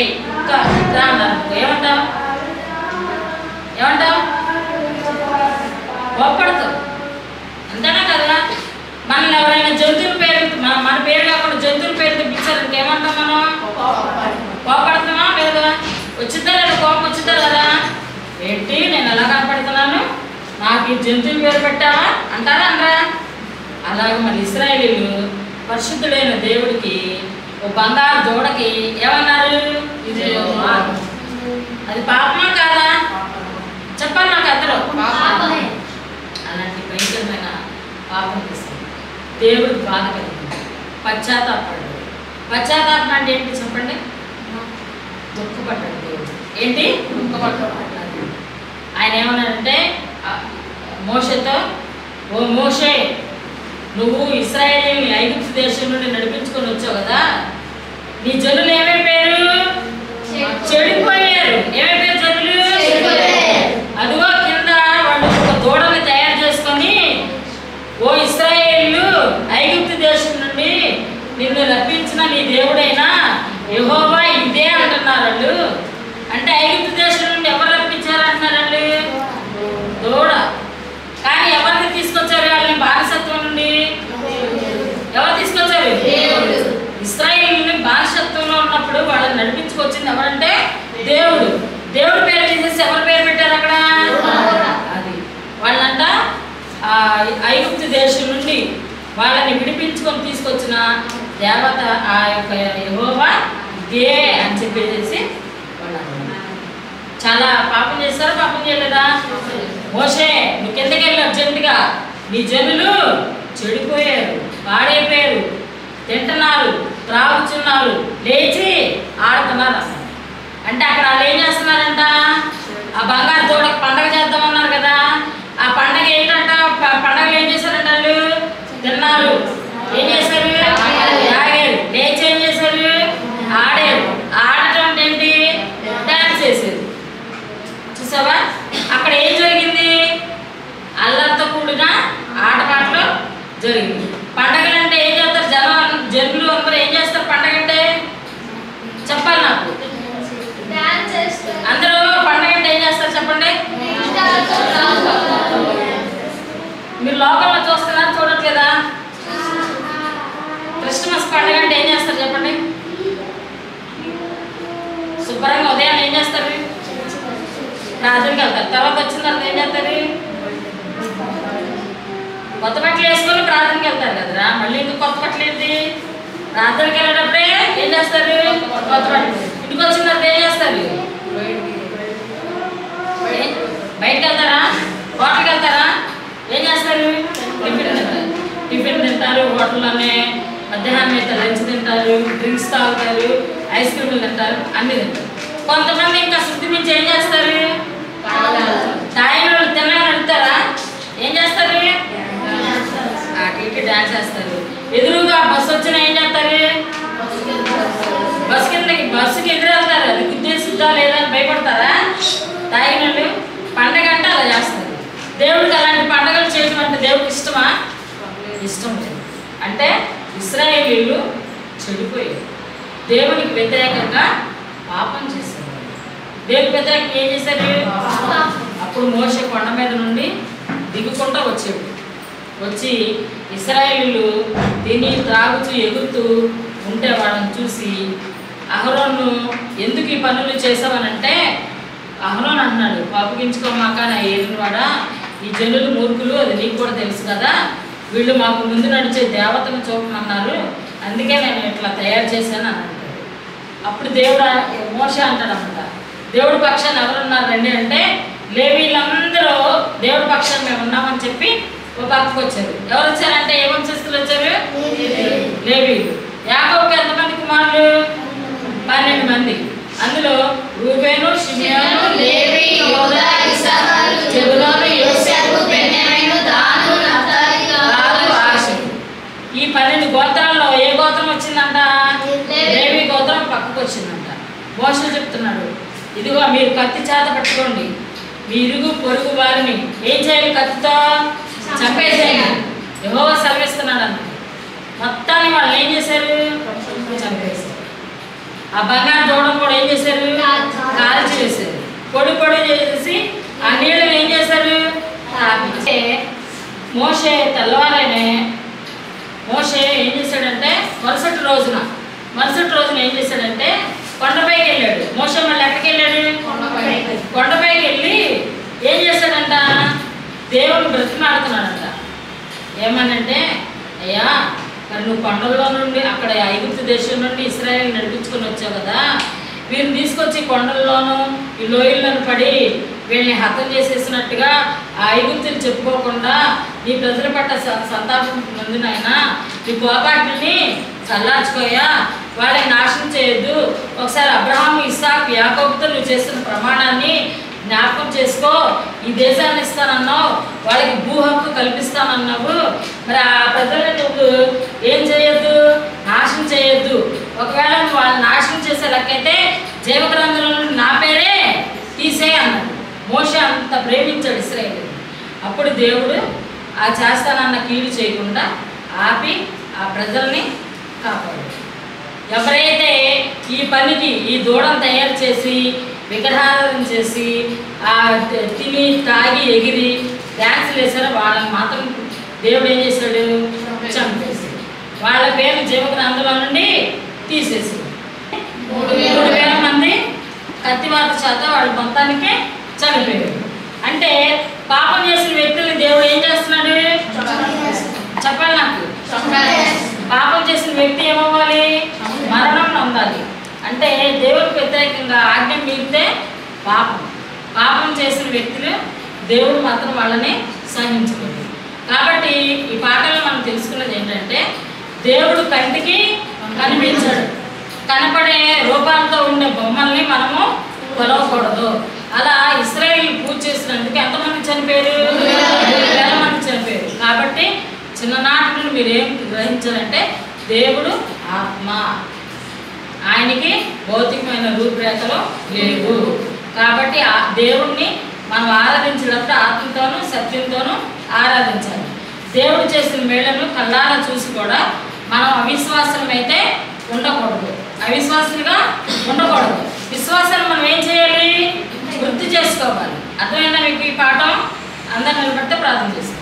ఇంకా రా అన్నారు. ఏమంటావు? కోప్పడతావు అంతేనా కదా? మనల్ని ఎవరైనా జంతువుల పేరు మన పేరు కాకుండా జంతువుల పేరు తెప్పించారు ఇంకేమంటాం మనం? కోపడుతున్నామా లేదా? వచ్చిద్దా లేదా? కోపం వచ్చిద్దా కదా? ఏంటి నేను ఎలా కనపడుతున్నాను, నాకు ఈ జంతువుల పేరు పెట్టావా అంటారా అనరా? అలాగే మరి ఇశ్రాయేలీయులు పరిశుద్ధుడైన దేవుడికి ఓ బంగారు దూడకి ఏమన్నారు? అది పాపమా కాదా? చెప్పాలి నాకు అందరూ. అలాంటి భయంకరమైన పాపం చేస్తుంది, దేవుడికి బాధ కలిగింది, పశ్చాత్తాపడ్డాడు. పశ్చాత్తాపం అంటే ఏంటి చెప్పండి? దుఃఖపడ్డాడు దేవుడు. ఏంటి? దుఃఖపడ్డాడు. ఆయన ఏమన్నాడంటే మోషేతో, ఓ మోషే, నువ్వు ఇశ్రాయేలీయుల్ని ఐగుప్తు దేశం నుండి నడిపించుకొని వచ్చావు కదా, నీ జనులు ఏమైపోయారు? చెడిపోయారు. ఏమైపోయారు జనులు? అదిగో కింద వాళ్ళు ఒక దూడని తయారు చేసుకొని, ఓ ఇశ్రాయేలీయులు, ఐగుప్తు దేశం నుండి నిన్ను రప్పించిన నీ దేవుడైనా యెహోవా ఇదే అంటున్నారు వాళ్ళు. అంటే ఐగుప్తు దేశం నుండి ఎవరు రప్పించారు అంటున్నారు వాళ్ళు? దూడ. కానీ ఎవరిని తీసుకొచ్చారు వాళ్ళని బానిసత్వం నుండి? ఎవరు తీసుకొచ్చారు? ఇశ్రాయేలీయుల్ని బానిసత్వంలో ఉన్నప్పుడు వాళ్ళని నడిపించుకొచ్చింది ఎవరంటే దేవుడు. దేవుడి పేరు తీసేసి ఎవరి పేరు పెట్టారు అక్కడ? అది వాళ్ళంట ఐగుప్తు దేశం నుండి వాళ్ళని విడిపించుకొని తీసుకొచ్చిన దేవత ఆ యొక్క యెహోవా ఇదే అని చెప్పేసి వాళ్ళు చాలా పాపం చేస్తారు. పాపం చేయలేదా? మోషే నువ్వు కిందకి వెళ్ళి అర్జెంటుగా, నీ జనులు చెడిపోయారు, పాడైపోయారు, తింటున్నారు, త్రాగుతున్నారు, లేచి ఆడుతున్నారు అసలు. అంటే అక్కడ వాళ్ళు ఏం చేస్తున్నారంట? ఆ బంగారు దూడకు పండగ చేద్దామన్నారు కదా, ఆ పండగ ఏంటంట? పండగలు ఏం చేశారంట? వాళ్ళు తిన్నారు, ఏం చేశారు? తాగారు, లేచి ఏం చేశారు? ఆడారు. ఆడటం అంటే ఏంటి? డాన్స్ చేశారు. చూసావా అక్కడ ఏం జరిగింది? అల్లరితో కూడిన ఆటపాటలు జరిగింది. పండగలు అంటే ఏం చేస్తారు? జనులు అందరూ ఏం చేస్తారు పండగ అంటే? చెప్పాలి నాకు. అందరూ పండగ అంటే ఏం చేస్తారు చెప్పండి? మీరు లోకల్లో చూస్తున్నారా చూడట్లేదా? క్రిస్మస్ పండుగ అంటే ఏం చేస్తారు చెప్పండి? శుభ్రంగా ఉదయం ఏం చేస్తారు? ప్రార్థనకి వెళ్తారు. తర్వాత వచ్చిన తర్వాత ఏం చేస్తారు? కొత్త బట్టలు వేసుకొని ప్రార్థనకి వెళ్తారు కదరా. మళ్ళీ ఇందుకు కొత్త బట్టలు ఏంటి? ప్రార్థనకి వెళ్ళేటప్పుడే ఏం చేస్తారు? కొత్త బట్టలు. ఇంటికి వచ్చిన తర్వాత ఏం చేస్తారు? బయటకు వెళ్తారా? హోటల్కి వెళ్తారా? ఏం చేస్తారు? టిఫిన్ తింటారు హోటల్లోనే, మధ్యాహ్నం అయితే లంచ్ తింటారు, డ్రింక్స్ తాగుతారు, ఐస్ క్రీమ్లు తింటారు, అన్ని తింటారు. కొంతమంది ఇంకా శుద్ధి మించి ఏం చేస్తారు? తాయిన తిన్నాను అడుగుతారా? ఏం చేస్తారు? అటు డాన్స్ చేస్తారు. ఎదురుగా బస్సు వచ్చినా ఏం చేస్తారు? బస్సుకి ఎదురు వెళ్తారు. అది గుద్దేసిద్దా లేదా అని భయపడతారా? తాగినళ్ళు పండగ అంటే అలా చేస్తారు. దేవుడికి అలాంటి పండగలు చేయడం అంటే దేవుడికి ఇష్టమా? ఇష్టం లేదు. అంటే ఇశ్రాయేలీయులు చెడిపోయారు, దేవునికి వ్యతిరేకంగా పాపం చేశారు. దేవునికి వ్యతిరేకంగా ఏం చేశారు? అప్పుడు మోషే కొండ మీద నుండి దిగుకుంటూ వచ్చాడు. వచ్చి ఇశ్రాయేలీయులు తిని త్రాగుతూ ఎగురుతూ ఉంటే వాళ్ళని చూసి, అహరోను ఎందుకు ఈ పనులు చేసావనంటే, అహరోను అంటున్నాడు, పాపగించుకోమాక నా ఏలినవాడా, ఈ జనులు మూర్ఖులు, అది నీకు కూడా తెలుసు కదా, వీళ్ళు మాకు ముందు నడిచే దేవతను చూపమన్నారు, అందుకే నేను ఇట్లా తయారు చేశాను అని అంటాడు. అప్పుడు దేవుడు మోషే అంటాడు అన్నమాట, దేవుడి పక్షాన్ని ఎవరున్నారు రండి అంటే, లేవీలందరూ దేవుడి పక్షాన్ని మేము ఉన్నామని చెప్పి ఒక పక్కకు వచ్చారు. ఎవరు వచ్చారంటే ఏ వంశస్థులు వచ్చారు? లేవీలు. యాకోబుకి ఎంతమంది కుమారులు? 12 మంది. అందులో రూబేను, షిమ్యోను, లేవి, యోదా, ఇశ్శాఖారు, జెబూలూను, యోసేపు, బెన్యామీను, దాను, నఫ్తాలి, గాదు, ఆషేరు. ఈ 12 గోత్రాల్లో ఏ గోత్రం వచ్చిందంట? లేవి గోత్రం పక్కకు వచ్చిందంట. మోషే చెప్తున్నాడు, ఇదిగో మీరు కత్తి చేత పట్టుకోండి, మీ ఇరుగు పొరుగు వారిని ఏం చేయాలి? కత్తితో చంపేసేయండి, యెహోవా సెలవిస్తున్నాడు అన్న. మొత్తాన్ని వాళ్ళు ఏం చేశారు? చంపేశారు. ఆ బంగారు దూడను కూడా ఏం చేశారు? కాల్చి వేశారు. పొడి పొడి చేసేసి ఆ నీళ్ళని ఏం చేశారు? తాపించే. మోషే తెల్లవారైనే మోషే ఏం చేశాడంటే మరుసటి రోజున ఏం చేశాడంటే కొండపైకి వెళ్ళాడు. మోషే మళ్ళీ ఎక్కడికి వెళ్ళాడు? కొండపైకి వెళ్ళి ఏం చేశాడంట? దేవుని బ్రతిమాడుతున్నాడంట. ఏమనంటే, అయ్యా మరి నువ్వు కొండల్లో నుండి అక్కడ ఐగుప్తు దేశం నుండి ఇశ్రాయేలు నడిపించుకొని వచ్చావు కదా, వీరిని తీసుకొచ్చి కొండల్లోనూ ఈ లోయల్లోనూ పడి వీళ్ళని హతం చేసేసినట్టుగా ఆ ఐగుప్తుని చెప్పుకోకుండా నీ ప్రజల పట్ల సంతాపం పొందినైనా నీ కోపాగ్ని చల్లార్చుకోయా, వాళ్ళని నాశనం చేయొద్దు. ఒకసారి అబ్రహాము, ఇస్సాకు, యాకోబుతో నువ్వు చేస్తున్న ప్రమాణాన్ని జ్ఞాపకం చేసుకో. ఈ దేశాన్ని ఇస్తానన్నావు, వాళ్ళకి భూ హక్కు కల్పిస్తానన్నావు. మరి ఆ ప్రజల్ని నువ్వు ఏం చేయొద్దు? నాశనం చేయొద్దు. ఒకవేళ నువ్వు వాళ్ళని నాశనం చేసే లెక్కైతే జీవగ్రంథంలో నుండి నా పేరే తీసే అన్నాడు. మోషే అంత ప్రేమించాడు ఇశ్రాయేలు. అప్పుడు దేవుడు ఆ చేస్తానన్న కీడు చేయకుండా ఆపి ఆ ప్రజల్ని కాపాడు. ఎవరైతే ఈ పనికి ఈ దూడను తయారు చేసి విగ్రహారాధన చేసి ఆ తిని తాగి ఎగిరి డ్యాన్సులు వేసారో వాళ్ళని మాత్రం దేవుడు ఏం చేశాడు? చంపేసి వాళ్ళ పేరు జీవగ్రంథంలో నుండి తీసేసి 3,000 మంది కత్తివాత చేత వాళ్ళ మొత్తానికే చనిపోయారు. అంటే పాపం చేసిన వ్యక్తుల్ని దేవుడు ఏం చేస్తున్నాడు? చెప్పాలి నాకు. పాపం చేసిన వ్యక్తి ఏమవ్వాలి? మరణం నొందాలి. అంటే దేవుడికి వ్యతిరేకంగా ఆజ్ఞ మీరితే పాపం చేసిన వ్యక్తులు దేవుడు మాత్రం వాళ్ళని సహించుకుంది. కాబట్టి ఈ పాటలో మనం తెలుసుకున్నది ఏంటంటే, దేవుడు కంటికి కనిపించాడు, కనపడే రూపాలతో ఉండే బొమ్మల్ని మనము కొలవకూడదు. అలా ఇశ్రాయేలు పూజ చేసినందుకు ఎంతమంది చనిపోయారు? 3,000 మంది చనిపోయారు. కాబట్టి చిన్ననాటి నుండి మీరు ఏం గ్రహించాలంటే, దేవుడు ఆత్మ, ఆయనకి భౌతికమైన రూపురేఖలు లేవు. కాబట్టి ఆ దేవుణ్ణి మనం ఆరాధించేటప్పుడు ఆత్మతోనూ సత్యంతోనూ ఆరాధించాలి. దేవుడు చేసిన మేళ్లను కళ్ళారా చూసి కూడా మనం అవిశ్వాసమైతే ఉండకూడదు, అవిశ్వాసులుగా ఉండకూడదు. విశ్వాసాన్ని మనం ఏం చేయాలి? వృద్ధి చేసుకోవాలి. అర్థమైందా మీకు ఈ పాఠం? అందరూ నిలబడితే ప్రార్థన చేసుకోవాలి.